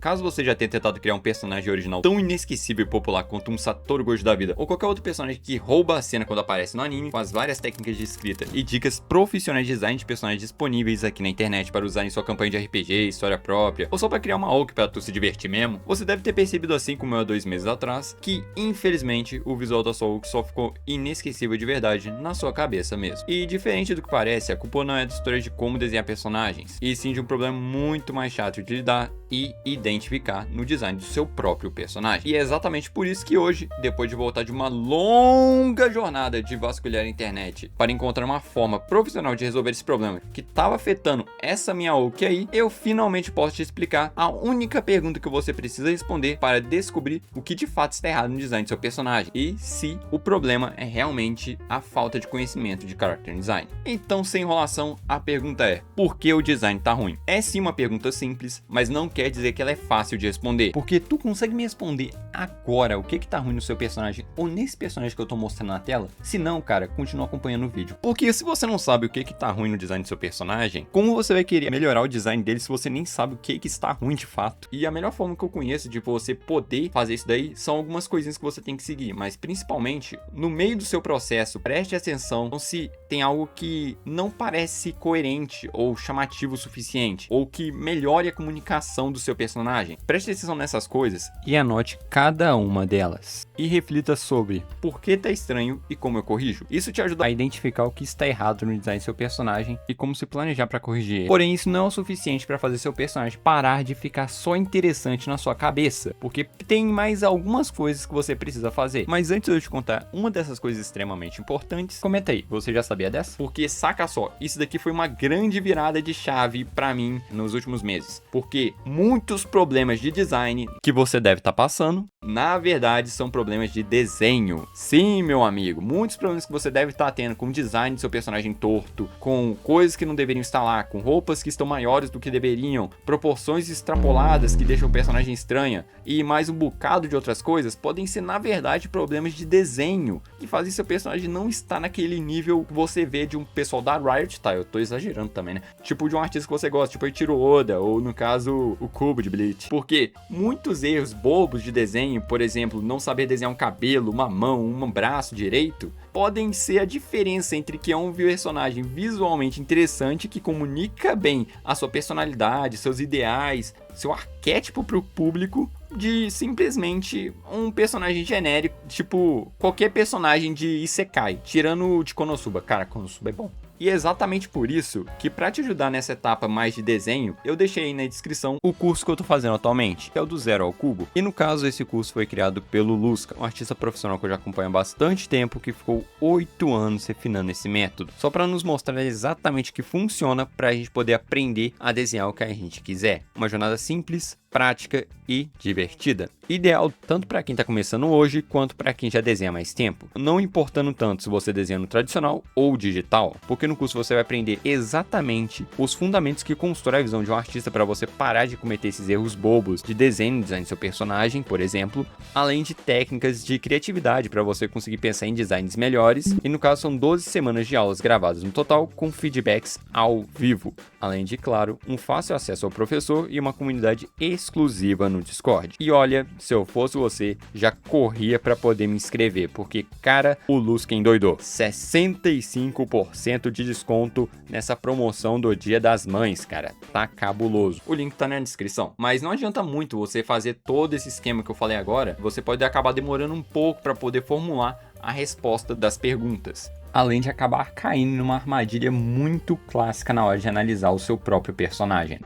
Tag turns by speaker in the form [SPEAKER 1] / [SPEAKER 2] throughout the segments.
[SPEAKER 1] Caso você já tenha tentado criar um personagem original tão inesquecível e popular quanto um Satoru Gojo da vida, ou qualquer outro personagem que rouba a cena quando aparece no anime, com as várias técnicas de escrita e dicas profissionais de design de personagens disponíveis aqui na internet para usar em sua campanha de RPG, história própria, ou só para criar uma OC para tu se divertir mesmo, você deve ter percebido, assim como eu há 2 meses atrás, que infelizmente o visual da sua OC só ficou inesquecível de verdade na sua cabeça mesmo. E diferente do que parece, a culpa não é da história de como desenhar personagens, e sim de um problema muito mais chato de lidar e identificar no design do seu próprio personagem. E é exatamente por isso que hoje, depois de voltar de uma longa jornada de vasculhar a internet para encontrar uma forma profissional de resolver esse problema que estava afetando essa minha OC aí, eu finalmente posso te explicar a única pergunta que você precisa responder para descobrir o que de fato está errado no design do seu personagem e se o problema é realmente a falta de conhecimento de character design. Então, sem enrolação, a pergunta é: por que o design tá ruim? É sim uma pergunta simples, mas não quer dizer que ela é fácil de responder, porque tu consegue me responder agora o que tá ruim no seu personagem ou nesse personagem que eu tô mostrando na tela? Se não, cara, continua acompanhando o vídeo. Porque se você não sabe o que tá ruim no design do seu personagem, como você vai querer melhorar o design dele se você nem sabe o que está ruim de fato? E a melhor forma que eu conheço de você poder fazer isso daí são algumas coisinhas que você tem que seguir, mas principalmente no meio do seu processo, preste atenção se tem algo que não parece coerente ou chamativo o suficiente, ou que melhore a comunicação do seu personagem. Preste atenção nessas coisas e anote cada uma delas. E reflita sobre por que tá estranho e como eu corrijo. Isso te ajuda a identificar o que está errado no design do seu personagem e como se planejar para corrigir ele. Porém, isso não é o suficiente para fazer seu personagem parar de ficar só interessante na sua cabeça, porque tem mais algumas coisas que você precisa fazer. Mas antes de eu te contar uma dessas coisas extremamente importantes, comenta aí, você já sabia dessa? Porque saca só, isso daqui foi uma grande virada de chave para mim nos últimos meses, porque muitos problemas de design que você deve estar passando, na verdade são problemas de desenho. Sim, meu amigo, muitos problemas que você deve estar tendo com o design do seu personagem torto, com coisas que não deveriam estar lá, com roupas que estão maiores do que deveriam, proporções extrapoladas que deixam o personagem estranha e mais um bocado de outras coisas, podem ser na verdade problemas de desenho que fazem seu personagem não estar naquele nível que você vê de um pessoal da Riot, tá? Eu tô exagerando também, né? Tipo de um artista que você gosta, tipo Eiichiro Oda, ou no caso o Kubo de Bleach. Porque muitos erros bobos de desenho, por exemplo, não saber desenhar um cabelo, uma mão, um braço direito, podem ser a diferença entre que é um personagem visualmente interessante que comunica bem a sua personalidade, seus ideais, seu arquétipo pro público, de simplesmente um personagem genérico, tipo qualquer personagem de Isekai, tirando o de Konosuba. Cara, Konosuba é bom. E é exatamente por isso que, para te ajudar nessa etapa mais de desenho, eu deixei aí na descrição o curso que eu tô fazendo atualmente, que é o do Zero ao Cubo. E no caso, esse curso foi criado pelo Lusca, um artista profissional que eu já acompanho há bastante tempo, que ficou 8 anos refinando esse método, só para nos mostrar exatamente o que funciona para a gente poder aprender a desenhar o que a gente quiser. Uma jornada simples, prática e divertida. Ideal tanto para quem está começando hoje, quanto para quem já desenha há mais tempo. Não importando tanto se você desenha no tradicional ou digital, porque no curso você vai aprender exatamente os fundamentos que constroem a visão de um artista para você parar de cometer esses erros bobos de desenho e design do seu personagem, por exemplo, além de técnicas de criatividade para você conseguir pensar em designs melhores. E no caso são 12 semanas de aulas gravadas no total, com feedbacks ao vivo, além de, claro, um fácil acesso ao professor e uma comunidade exclusiva no Discord. E olha, se eu fosse você, já corria para poder me inscrever, porque, cara, o Lusca endoidou. 65% de desconto nessa promoção do Dia das Mães, cara. Tá cabuloso. O link tá na descrição. Mas não adianta muito você fazer todo esse esquema que eu falei agora. Você pode acabar demorando um pouco para poder formular a resposta das perguntas, além de acabar caindo numa armadilha muito clássica na hora de analisar o seu próprio personagem.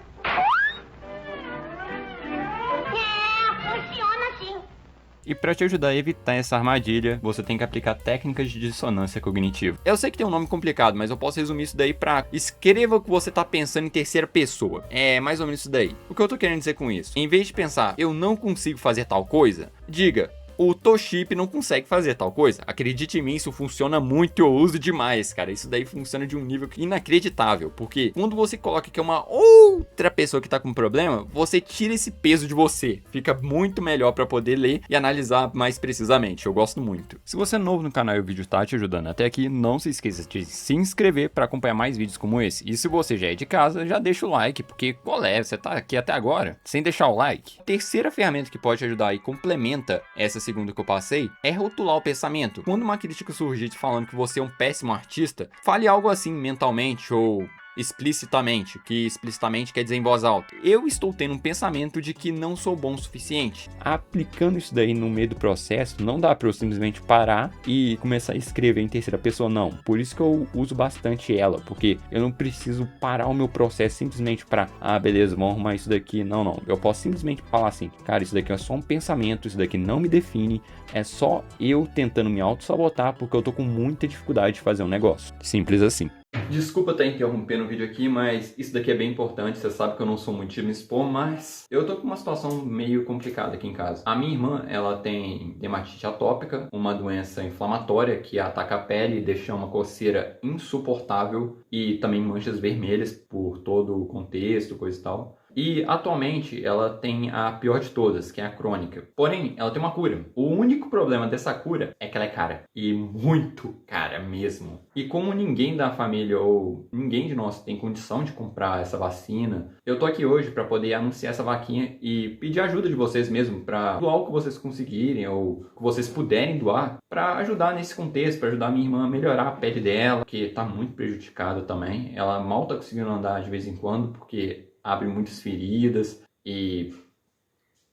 [SPEAKER 1] E para te ajudar a evitar essa armadilha, você tem que aplicar técnicas de dissonância cognitiva. Eu sei que tem um nome complicado, mas eu posso resumir isso daí para escreva o que você tá pensando em terceira pessoa. É mais ou menos isso daí. O que eu tô querendo dizer com isso? Em vez de pensar, eu não consigo fazer tal coisa, diga, o Toship não consegue fazer tal coisa. Acredite em mim, isso funciona muito, eu uso demais, cara. Isso daí funciona de um nível inacreditável, porque quando você coloca que é uma outra pessoa que tá com problema, você tira esse peso de você. Fica muito melhor pra poder ler e analisar mais precisamente. Eu gosto muito. Se você é novo no canal e o vídeo tá te ajudando até aqui, não se esqueça de se inscrever pra acompanhar mais vídeos como esse. E se você já é de casa, já deixa o like, porque qual é? Você tá aqui até agora sem deixar o like. A terceira ferramenta que pode te ajudar e complementa essa segunda que eu passei é rotular o pensamento. Quando uma crítica surgir te falando que você é um péssimo artista, fale algo assim mentalmente ou explicitamente, que explicitamente quer dizer em voz alta. Eu estou tendo um pensamento de que não sou bom o suficiente. Aplicando isso daí no meio do processo, não dá para eu simplesmente parar e começar a escrever em terceira pessoa, não. Por isso que eu uso bastante ela, porque eu não preciso parar o meu processo simplesmente para, beleza, vamos arrumar isso daqui. Não. Eu posso simplesmente falar assim, cara, isso daqui é só um pensamento, isso daqui não me define, é só eu tentando me auto-sabotar porque eu tô com muita dificuldade de fazer um negócio. Simples assim. Desculpa estar interrompendo o vídeo aqui, mas isso daqui é bem importante. Você sabe que eu não sou muito de me expor, mas eu tô com uma situação meio complicada aqui em casa. A minha irmã, ela tem dermatite atópica, uma doença inflamatória que ataca a pele e deixa uma coceira insuportável e também manchas vermelhas por todo o contexto, coisa e tal. E atualmente ela tem a pior de todas, que é a crônica. Porém, ela tem uma cura. O único problema dessa cura é que ela é cara. E muito cara mesmo. E como ninguém da família ou ninguém de nós tem condição de comprar essa vacina, eu tô aqui hoje para poder anunciar essa vaquinha e pedir ajuda de vocês mesmo para doar o que vocês conseguirem ou que vocês puderem doar para ajudar nesse contexto, para ajudar a minha irmã a melhorar a pele dela, que tá muito prejudicada também. Ela mal tá conseguindo andar de vez em quando porque abre muitas feridas e,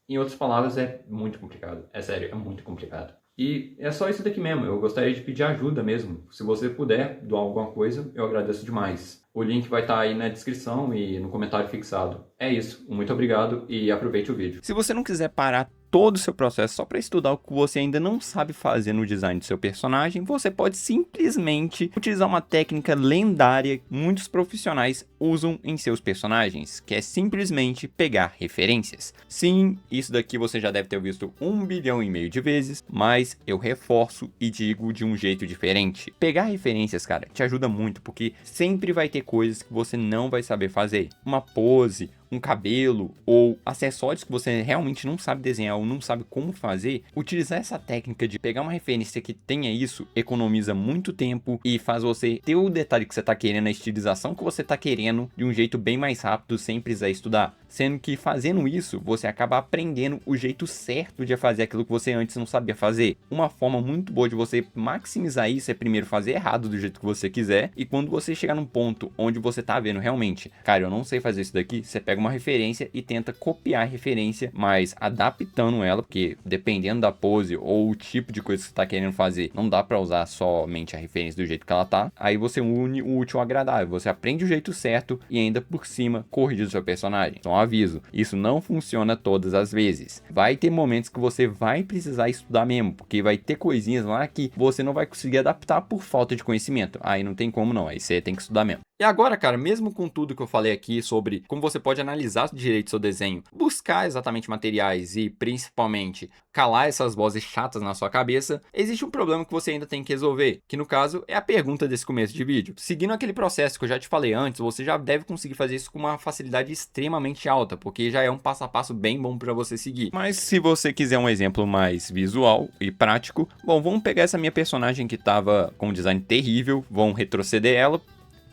[SPEAKER 1] em outras palavras, é muito complicado. É sério, é muito complicado. E é só isso daqui mesmo. Eu gostaria de pedir ajuda mesmo. Se você puder doar alguma coisa, eu agradeço demais. O link vai estar aí na descrição e no comentário fixado. É isso. Muito obrigado e aproveite o vídeo. Se você não quiser parar todo o seu processo só para estudar o que você ainda não sabe fazer no design do seu personagem, você pode simplesmente utilizar uma técnica lendária que muitos profissionais usam em seus personagens, que é simplesmente pegar referências. Sim, isso daqui você já deve ter visto 1,5 bilhão de vezes, mas eu reforço e digo de um jeito diferente. Pegar referências, cara, te ajuda muito, porque sempre vai ter coisas que você não vai saber fazer. Uma pose, um cabelo ou acessórios que você realmente não sabe desenhar ou não sabe como fazer, utilizar essa técnica de pegar uma referência que tenha isso economiza muito tempo e faz você ter o detalhe que você está querendo, a estilização que você está querendo de um jeito bem mais rápido sem precisar estudar. Sendo que fazendo isso, você acaba aprendendo o jeito certo de fazer aquilo que você antes não sabia fazer. Uma forma muito boa de você maximizar isso é primeiro fazer errado do jeito que você quiser, e quando você chegar num ponto onde você tá vendo realmente, cara, eu não sei fazer isso daqui, você pega uma referência e tenta copiar a referência, mas adaptando ela, porque dependendo da pose ou o tipo de coisa que você tá querendo fazer, não dá pra usar somente a referência do jeito que ela tá. Aí você une o útil ao agradável, você aprende o jeito certo e ainda por cima corrige o seu personagem. Então aviso, isso não funciona todas as vezes. Vai ter momentos que você vai precisar estudar mesmo, porque vai ter coisinhas lá que você não vai conseguir adaptar por falta de conhecimento. Aí não tem como não, aí você tem que estudar mesmo. E agora, cara, mesmo com tudo que eu falei aqui sobre como você pode analisar direito seu desenho, buscar exatamente materiais e, principalmente, calar essas vozes chatas na sua cabeça, existe um problema que você ainda tem que resolver, que no caso é a pergunta desse começo de vídeo. Seguindo aquele processo que eu já te falei antes, você já deve conseguir fazer isso com uma facilidade extremamente alta, porque já é um passo a passo bem bom para você seguir. Mas se você quiser um exemplo mais visual e prático, bom, vamos pegar essa minha personagem que estava com um design terrível, vamos retroceder ela.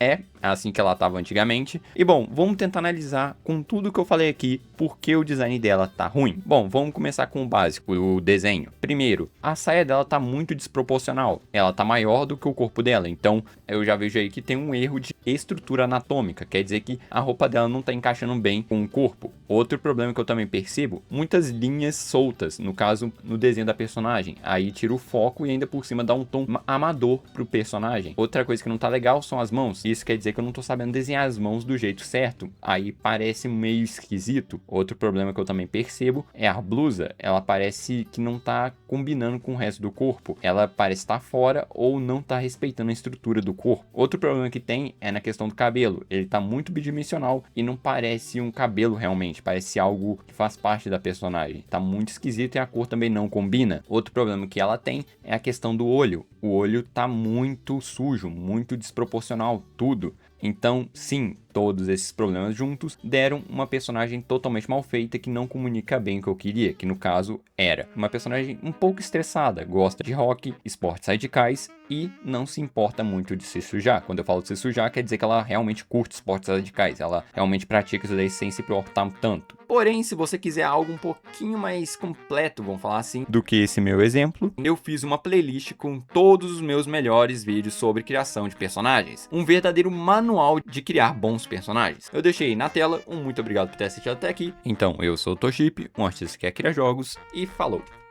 [SPEAKER 1] É assim que ela estava antigamente. E bom, vamos tentar analisar com tudo que eu falei aqui, por que o design dela tá ruim. Bom, vamos começar com o básico, o desenho. Primeiro, a saia dela tá muito desproporcional. Ela tá maior do que o corpo dela, então eu já vejo aí que tem um erro de estrutura anatômica, quer dizer que a roupa dela não tá encaixando bem com o corpo. Outro problema que eu também percebo, muitas linhas soltas, no caso, no desenho da personagem. Aí tira o foco e ainda por cima dá um tom amador pro personagem. Outra coisa que não tá legal são as mãos. que isso quer dizer que eu não tô sabendo desenhar as mãos do jeito certo. Aí parece meio esquisito. Outro problema que eu também percebo é a blusa. Ela parece que não tá combinando com o resto do corpo. Ela parece estar fora ou não tá respeitando a estrutura do corpo. Outro problema que tem é na questão do cabelo. Ele tá muito bidimensional e não parece um cabelo realmente. Parece algo que faz parte da personagem. Tá muito esquisito e a cor também não combina. Outro problema que ela tem é a questão do olho. O olho tá muito sujo, muito desproporcional, tudo. Então, sim, todos esses problemas juntos deram uma personagem totalmente mal feita que não comunica bem o que eu queria, que no caso era uma personagem um pouco estressada, gosta de rock, esportes radicais e não se importa muito de se sujar. Quando eu falo de se sujar, quer dizer que ela realmente curte esportes radicais, ela realmente pratica isso daí sem se importar tanto. Porém, se você quiser algo um pouquinho mais completo, vamos falar assim, do que esse meu exemplo, eu fiz uma playlist com todos os meus melhores vídeos sobre criação de personagens. Um verdadeiro manual de criar bons personagens. Eu deixei na tela, muito obrigado por ter assistido até aqui. Então, eu sou o Toship, um artista que quer criar jogos, e falou!